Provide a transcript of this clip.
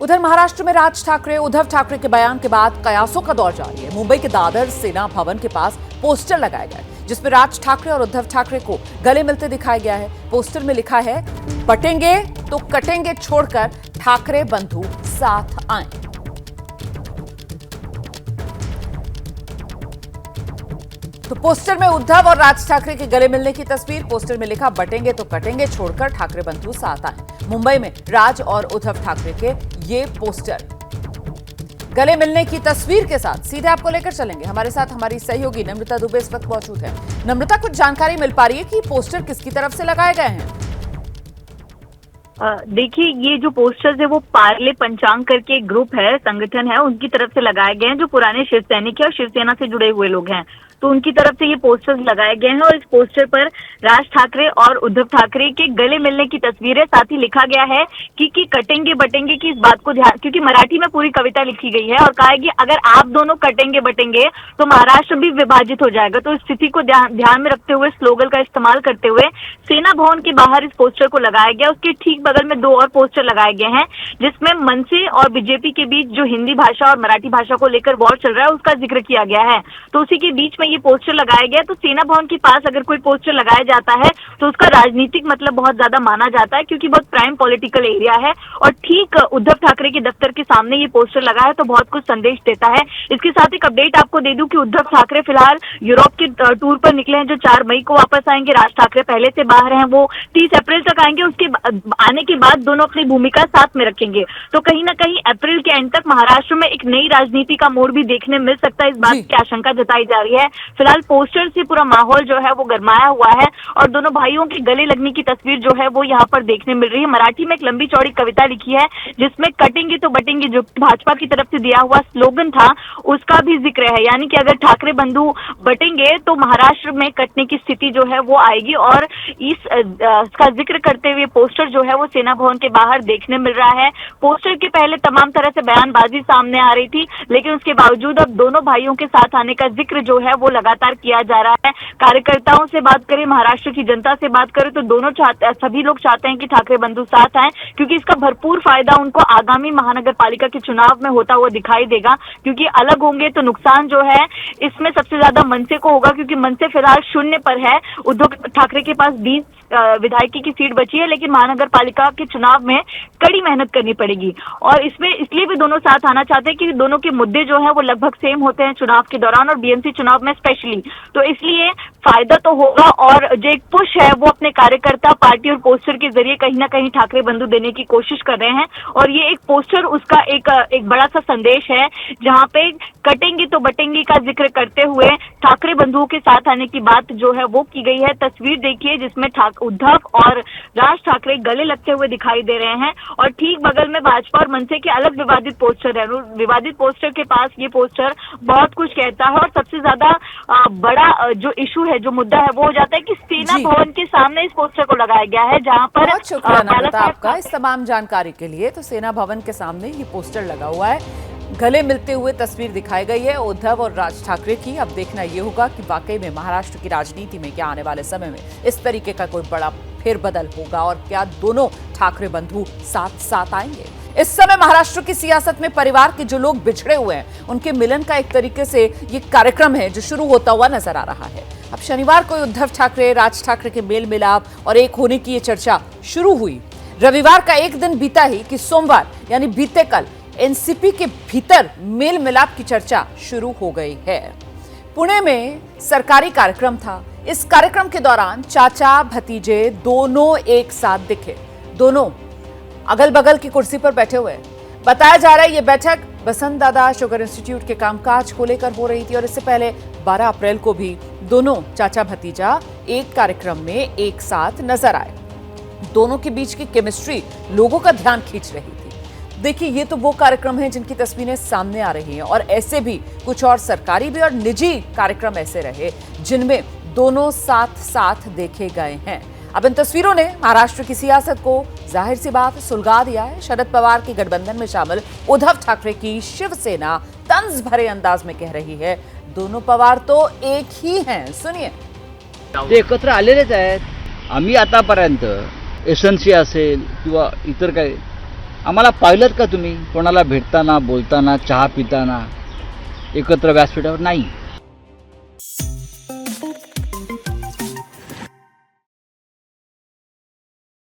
उधर महाराष्ट्र में राज ठाकरे उद्धव ठाकरे के बयान के बाद कयासों का दौर जारी है। मुंबई के दादर सेना भवन के पास पोस्टर लगाए गए जिसमें राज ठाकरे और उद्धव ठाकरे को गले मिलते दिखाया गया है। पोस्टर में लिखा है, बटेंगे तो कटेंगे छोड़कर ठाकरे बंधु साथ आए। तो पोस्टर में उद्धव और राज ठाकरे के गले मिलने की तस्वीर, पोस्टर में लिखा, बटेंगे तो कटेंगे छोड़कर ठाकरे बंधु साथ आए। मुंबई में राज और उद्धव ठाकरे के ये पोस्टर गले मिलने की तस्वीर के साथ सीधे आपको लेकर चलेंगे। हमारे साथ हमारी सहयोगी नम्रता दुबे इस वक्त मौजूद है। नम्रता, कुछ जानकारी मिल पा रही है कि पोस्टर किसकी तरफ से लगाए गए हैं? देखिए, ये जो पोस्टर्स है वो पार्ले पंचांग करके एक ग्रुप है, संगठन है, उनकी तरफ से लगाए गए हैं, जो पुराने शिव सैनिक है और शिवसेना से जुड़े हुए लोग हैं। तो उनकी तरफ से ये पोस्टर्स लगाए गए हैं और इस पोस्टर पर राज ठाकरे और उद्धव ठाकरे के गले मिलने की तस्वीर है। साथ ही लिखा गया है कि कटेंगे बटेंगे की इस बात को ध्यान, क्योंकि मराठी में पूरी कविता लिखी गई है और कहा है कि अगर आप दोनों कटेंगे बटेंगे तो महाराष्ट्र भी विभाजित हो जाएगा। तो इस स्थिति को ध्यान में रखते हुए, स्लोगन का इस्तेमाल करते हुए सेना भवन के बाहर इस पोस्टर को लगाया गया। उसके ठीक बगल में दो और पोस्टर लगाए गए हैं जिसमें मनसे और बीजेपी के बीच जो हिंदी भाषा और मराठी भाषा को लेकर वॉर चल रहा है उसका जिक्र किया गया है। तो उसी के बीच में ये पोस्टर लगाया गया। तो सेना भवन के पास अगर कोई पोस्टर लगाया जाता है तो उसका राजनीतिक मतलब बहुत ज्यादा माना जाता है, क्योंकि बहुत प्राइम पॉलिटिकल एरिया है। और ठीक उद्धव ठाकरे के दफ्तर के सामने ये पोस्टर लगा है तो बहुत कुछ संदेश देता है। इसके साथ एक अपडेट आपको दे दूं कि उद्धव ठाकरे फिलहाल यूरोप के टूर पर निकले हैं, जो 4 मई को वापस आएंगे। राज ठाकरे पहले से बाहर हैं, वो 30 अप्रैल तक आएंगे। उसके आने के बाद दोनों अपनी भूमिका साथ में रखेंगे। तो कहीं ना कहीं अप्रैल के एंड तक महाराष्ट्र में एक नई राजनीति का मोड़ भी देखने मिल सकता है, इस बात की आशंका जताई जा रही है। फिलहाल पोस्टर से पूरा माहौल जो है वो गरमाया हुआ है और दोनों भाइयों के गले लगने की तस्वीर जो है वो यहाँ पर देखने मिल रही है। मराठी में एक लंबी चौड़ी कविता लिखी है जिसमें कटेंगे तो बटेंगे, जो भाजपा की तरफ से दिया हुआ स्लोगन था, उसका भी जिक्र है। यानी कि अगर ठाकरे बंधु बटेंगे तो महाराष्ट्र में कटने की स्थिति जो है वो आएगी। और इसका जिक्र करते हुए पोस्टर जो है वो सेना भवन के बाहर देखने मिल रहा है। पोस्टर के पहले तमाम तरह से बयानबाजी सामने आ रही थी, लेकिन उसके बावजूद अब दोनों भाइयों के साथ आने का जिक्र जो है वो लगातार किया जा रहा है। कार्यकर्ताओं से बात करें, महाराष्ट्र की जनता से बात करें तो सभी लोग चाहते हैं कि ठाकरे बंधु साथ आए, क्योंकि इसका भरपूर फायदा उनको आगामी महानगर पालिका के चुनाव में होता हुआ दिखाई देगा। क्योंकि अलग होंगे तो नुकसान जो है इसमें सबसे ज्यादा मनसे को होगा, क्योंकि मनसे फिलहाल 0 पर है। उद्धव ठाकरे के पास 20 विधायकी की सीट बची है, लेकिन महानगर पालिका के चुनाव में कड़ी मेहनत करनी पड़ेगी। और इसमें इसलिए भी दोनों साथ आना चाहते हैं कि दोनों के मुद्दे जो हैं वो लगभग सेम होते हैं चुनाव के दौरान, और बीएमसी चुनाव में स्पेशली। तो इसलिए फायदा तो होगा, और जो एक पुश है वो अपने कार्यकर्ता, पार्टी और पोस्टर के जरिए कहीं ना कहीं ठाकरे बंधु देने की कोशिश कर रहे हैं। और ये एक पोस्टर उसका एक बड़ा सा संदेश है, जहां पे कटेंगे तो बटेंगे का जिक्र करते हुए ठाकरे बंधुओं के साथ आने की बात जो है वो की गई है। तस्वीर देखिए जिसमें उद्धव और राज ठाकरे गले लगते हुए दिखाई दे रहे हैं, और ठीक बगल में भाजपा और मनसे के अलग विवादित पोस्टर है। विवादित पोस्टर के पास ये पोस्टर बहुत कुछ कहता है, और सबसे ज्यादा बड़ा जो इशू है, जो मुद्दा है, वो हो जाता है कि सेना भवन के सामने इस पोस्टर को लगाया गया है, जहां पर बहुत शुक्रिया आपका इस तमाम जानकारी के लिए। तो सेना भवन के सामने ये पोस्टर लगा हुआ है, गले मिलते हुए तस्वीर दिखाई गई है उद्धव और राज ठाकरे की। अब देखना यह होगा कि वाकई में महाराष्ट्र की राजनीति में क्या आने वाले समय में इस तरीके का कोई बड़ा फेरबदल होगा, और क्या दोनों ठाकरे बंधु साथ साथ आएंगे। इस समय महाराष्ट्र की सियासत में परिवार के जो लोग बिछड़े हुए हैं उनके मिलन का एक तरीके से ये कार्यक्रम है जो शुरू होता हुआ नजर आ रहा है। अब शनिवार को उद्धव ठाकरे राज ठाकरे के मेल मिलाप और एक होने की ये चर्चा शुरू हुई। रविवार का एक दिन बीता ही कि सोमवार यानी बीते कल एनसीपी के भीतर मेल मिलाप की चर्चा शुरू हो गई है। पुणे में सरकारी कार्यक्रम था। इस कार्यक्रम के दौरान चाचा भतीजे दोनों एक साथ दिखे, दोनों अगल बगल की कुर्सी पर बैठे हुए। बताया जा रहा है ये बैठक बसंत दादा शुगर इंस्टीट्यूट के कामकाज को लेकर हो रही थी, और इससे पहले 12 अप्रैल को भी दोनों चाचा भतीजा एक कार्यक्रम में एक साथ नजर आए। दोनों के बीच की केमिस्ट्री लोगों का ध्यान खींच रही थी। देखिए, ये तो वो कार्यक्रम हैं जिनकी तस्वीरें सामने आ रही हैं, और ऐसे भी कुछ और सरकारी भी और निजी कार्यक्रम ऐसे रहे जिनमें दोनों साथ साथ देखे गए हैं। अब इन तस्वीरों ने महाराष्ट्र की सियासत को जाहिर सी बात सुलगा दिया है। शरद पवार के गठबंधन में शामिल उद्धव ठाकरे की शिवसेना तंज भरे अंदाज में कह रही है, दोनों पवार तो एक ही हैं। सुनिए। ते एकत्र आलेलेच आहेत। आम्ही आतापर्यंत एसएनसी असेल किंवा इतर काही आम्हाला पाहिलं का तुम्ही कोणाला भेटताना बोलताना चहा पिताना एकत्र व्यासपीठावर? नाही.